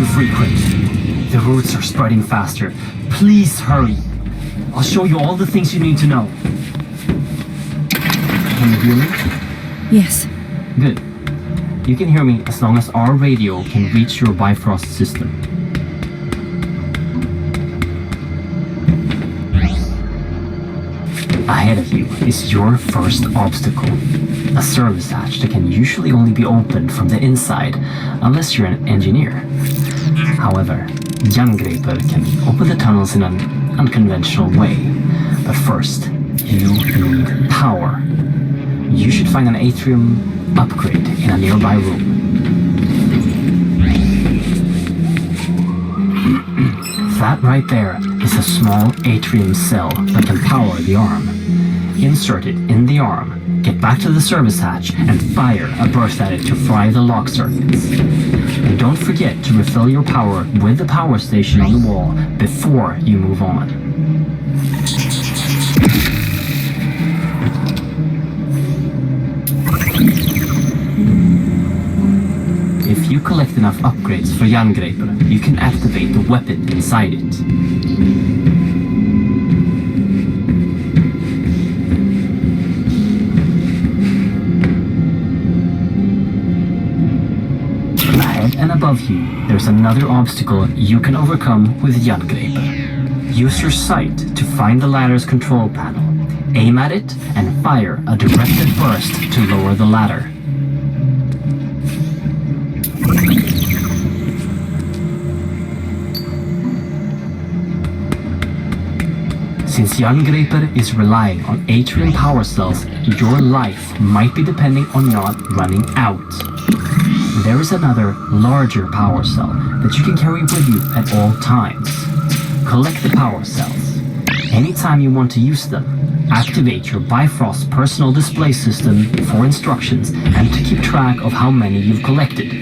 too frequent. The roots are spreading faster. Please hurry. I'll show you all the things you need to know. Can you hear me? Yes. Good. You can hear me as long as our radio can reach your Bifrost system. Ahead of you is your first obstacle. A service hatch that can usually only be opened from the inside, unless you're an engineer. However, Jerngraper can open the tunnels in an unconventional way. But first, you need power. You should find an atrium upgrade in a nearby room. That right there is a small atrium cell that can power the arm. Insert it in the arm, get back to the service hatch, and fire a burst at it to fry the lock circuits. And don't forget to refill your power with the power station on the wall before you move on. If you collect enough upgrades for Jerngraper, you can activate the weapon inside it. Ahead and above you, there's another obstacle you can overcome with Jerngraper. Use your sight to find the ladder's control panel. Aim at it and fire a directed burst to lower the ladder. Since Jerngraper is relying on atrium power cells, your life might be depending on not running out. There is another, larger power cell that you can carry with you at all times. Collect the power cells. Anytime you want to use them, activate your Bifrost personal display system for instructions and to keep track of how many you've collected.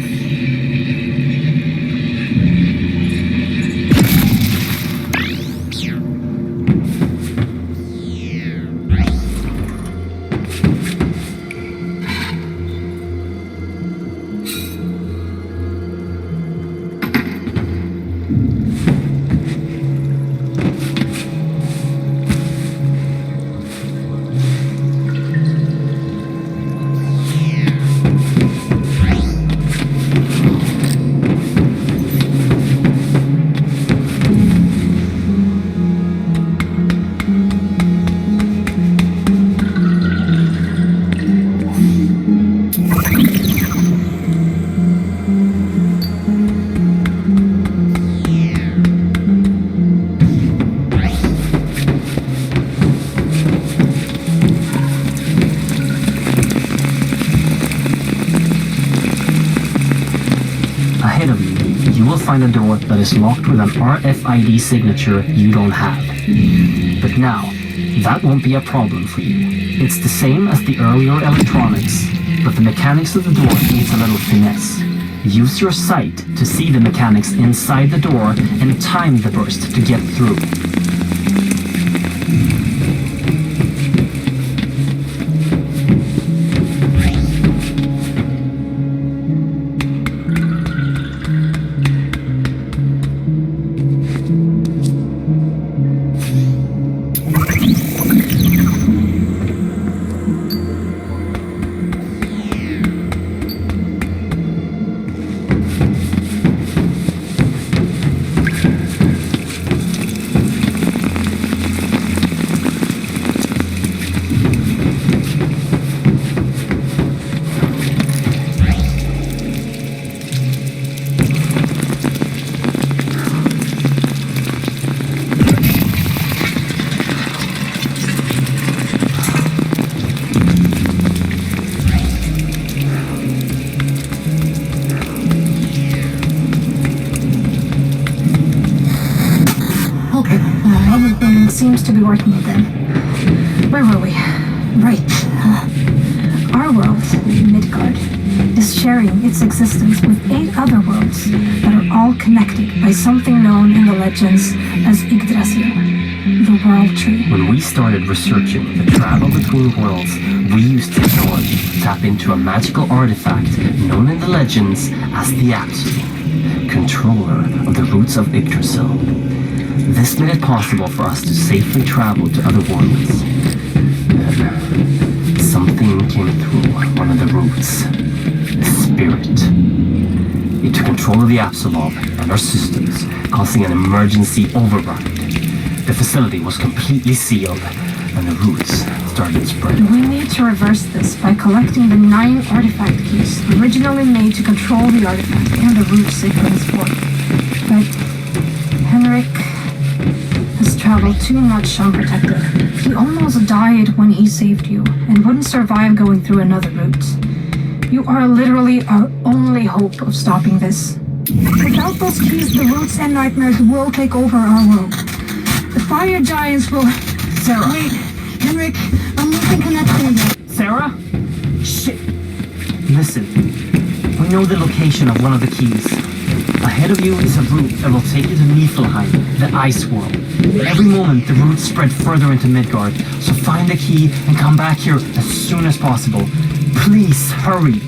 Ahead of you, you will find a door that is locked with an RFID signature you don't have. But now, that won't be a problem for you. It's the same as the earlier electronics, but the mechanics of the door needs a little finesse. Use your sight to see the mechanics inside the door and time the burst to get through. Seems to be working again. Where were we? Right. Our world, Midgard, is sharing its existence with 8 other worlds that are all connected by something known in the legends as Yggdrasil, the World Tree. When we started researching the travel between worlds, we used technology to tap into a magical artifact known in the legends as the Apsulov. controller of the roots of Yggdrasil. This made it possible for us to safely travel to other worlds. Then, something came through one of the roots. A spirit. It took control of the Apsulov and our systems, causing an emergency override. The facility was completely sealed, and the roots started spreading. We need to reverse this by collecting the 9 artifact keys originally made to control the artifact and the roots it brings forth. But Henrik has traveled too much unprotected. He almost died when he saved you, and wouldn't survive going through another route. You are literally our only hope of stopping this. Without those keys, the roots and nightmares will take over our world. The fire giants will... Sarah! Wait, Henrik, I'm losing connection again. Sarah? Shit! Listen, we know the location of one of the keys. Ahead of you is a route that will take you to Niflheim, the ice world. Every moment, the roots spread further into Midgard, so find the key and come back here as soon as possible. Please, hurry!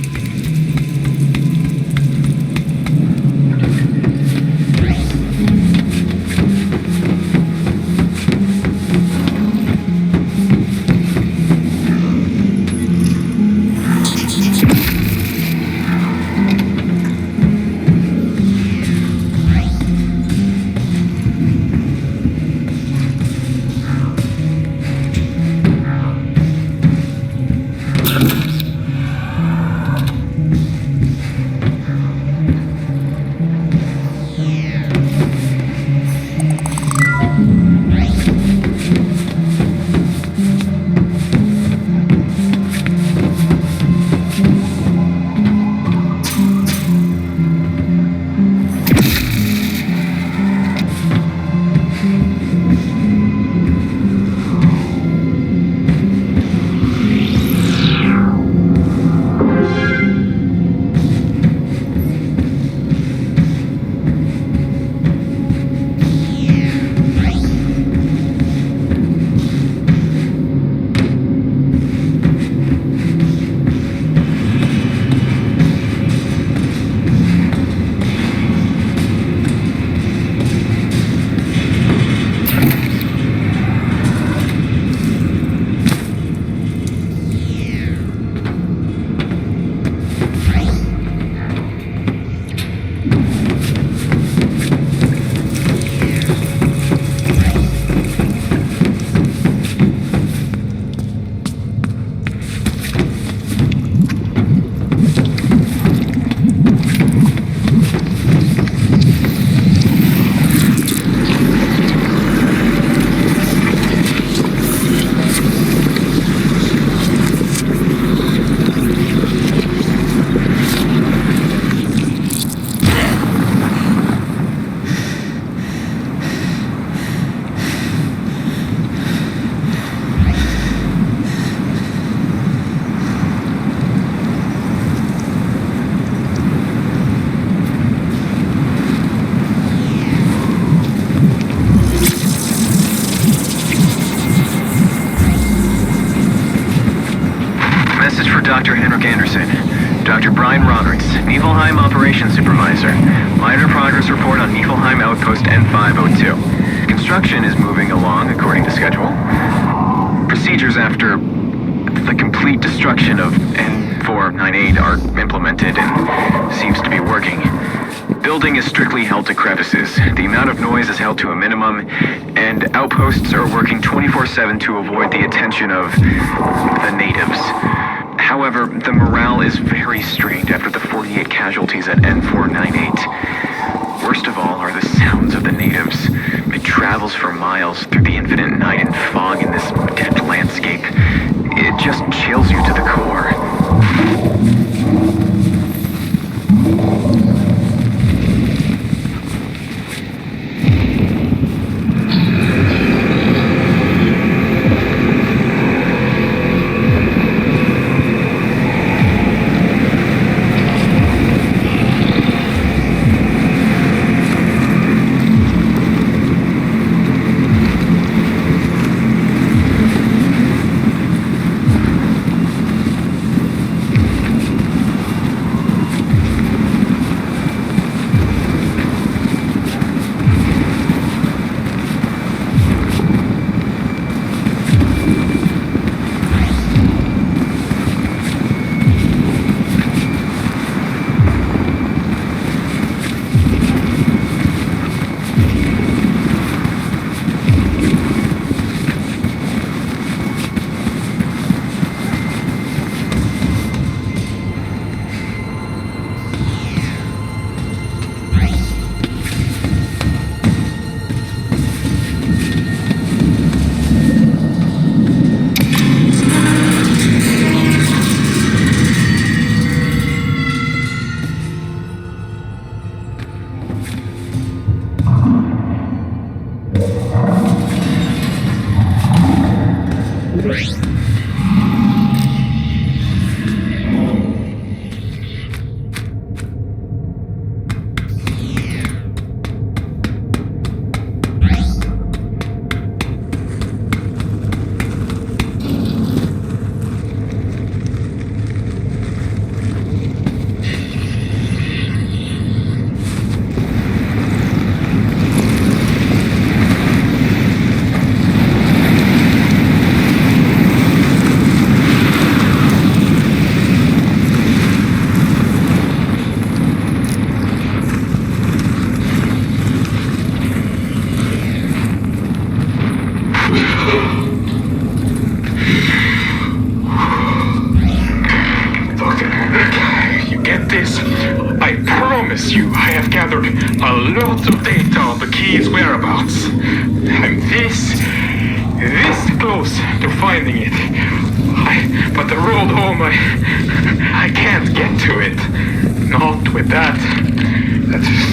Dr. Henrik Anderson. Dr. Brian Roberts, Niflheim Operations Supervisor. Minor progress report on Niflheim Outpost N502. Construction is moving along according to schedule. Procedures after the complete destruction of N498 are implemented and seems to be working. Building is strictly held to crevices. The amount of noise is held to a minimum, and outposts are working 24/7 to avoid the attention of the natives. However, the morale is very strained after the 48 casualties at N498. Worst of all are the sounds of the natives. It travels for miles through the infinite night and fog in this dead landscape. It just chills you to the core. promise you, I have gathered a lot of data on the key's whereabouts. I'm this close to finding it. But the road home, I can't get to it. Not with that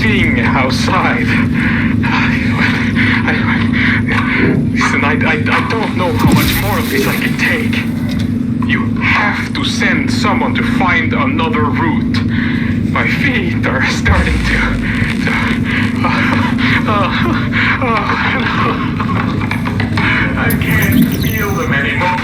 thing outside. Listen, I don't know how much more of this I can take. You have to send someone to find another route. My feet are starting to I can't feel them anymore.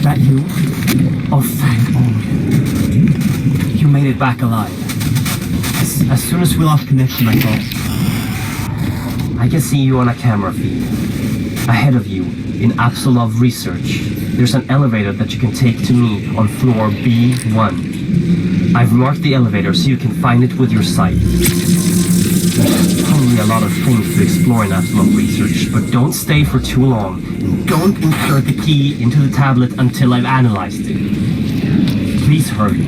That you? Oh, thank God. You made it back alive. As soon as we lost connection, I thought, I can see you on a camera feed. Ahead of you, in Apsulov Research, there's an elevator that you can take to me on floor B1. I've marked the elevator so you can find it with your sight. Probably a lot of things to explore in Apsulov Research, but don't stay for too long. And don't insert the key into the tablet until I've analyzed it. Please hurry.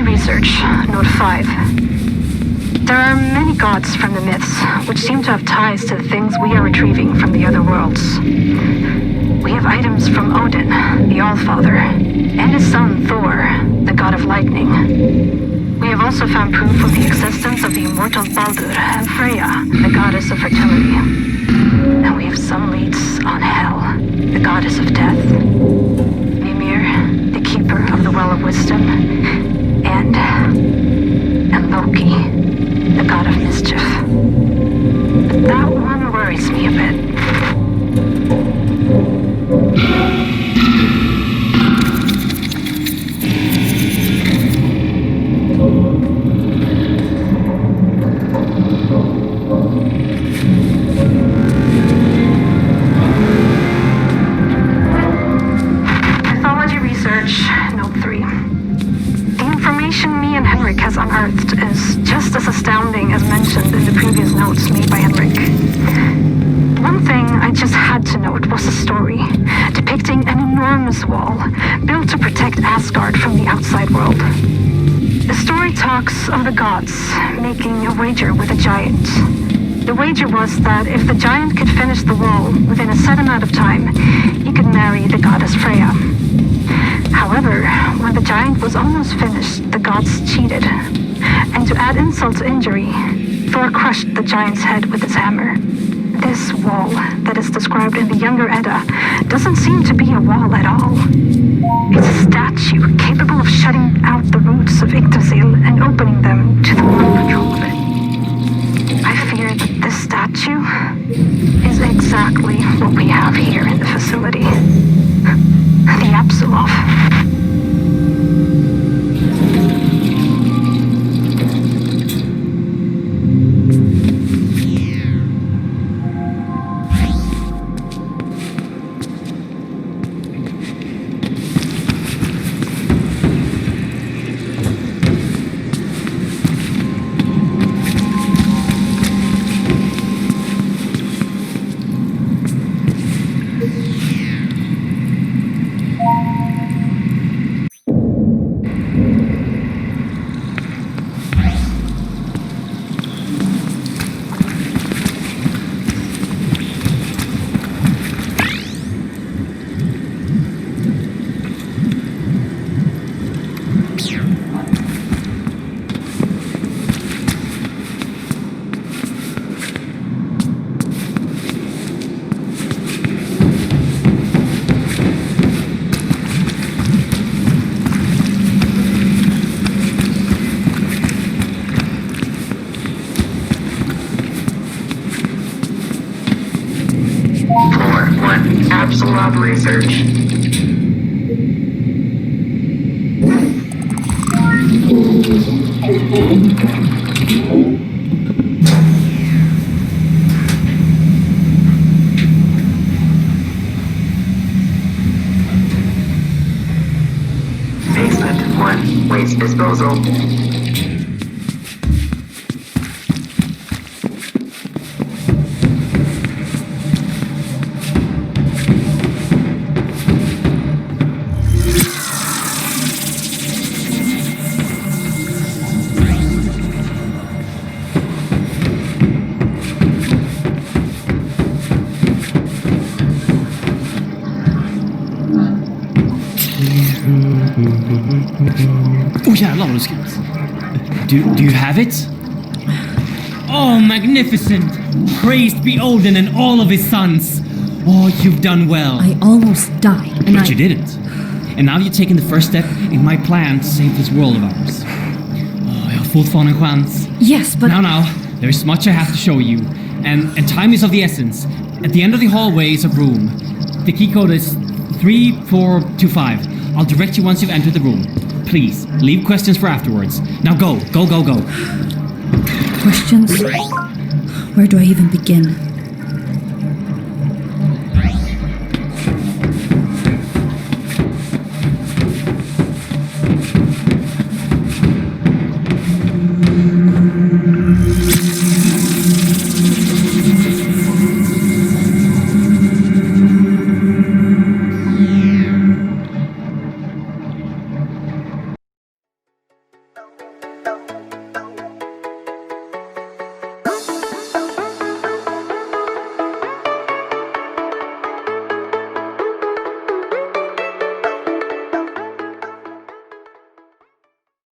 Research, Note 5. There are many gods from the myths, which seem to have ties to the things we are retrieving from the other worlds. We have items from Odin, the Allfather, and his son Thor, the god of lightning. We have also found proof of the existence of the immortal Baldur and Freya, the goddess of fertility. And we have some leads on Hel, the goddess of death. Mimir, the keeper of the Well of Wisdom. And Loki, the god of mischief. But that one worries me a bit. Mythology Research, Note 3. The information me and Henrik has unearthed is just as astounding as mentioned in the previous notes made by Henrik. One thing I just had to note was a story depicting an enormous wall built to protect Asgard from the outside world. The story talks of the gods making a wager with a giant. The wager was that if the giant could finish the wall within a set amount of time, he could marry the goddess Freya. However, when the giant was almost finished, the gods cheated. And to add insult to injury, Thor crushed the giant's head with his hammer. This wall that is described in the Younger Edda doesn't seem to be a wall at all. It's a statue capable of shutting out the roots of Yggdrasil and opening them to the one control of it. I fear that this statue is exactly what we have here in the facility. The Apsulov. Apsulov Research. Basement 1, waste disposal. Oh jävlar vad du skrivit. Do you have it? Oh, magnificent! Praised be Odin and all of his sons! Oh, you've done well. I almost died, and But you didn't. And now you're taking the first step in my plan to save this world of ours. Oh, jag har fortfarande en chans. Yes, but... Now, there's much I have to show you. And time is of the essence. At the end of the hallway is a room. The key code is 3425. I'll direct you once you've entered the room. Please, leave questions for afterwards. Now go. Questions? Where do I even begin?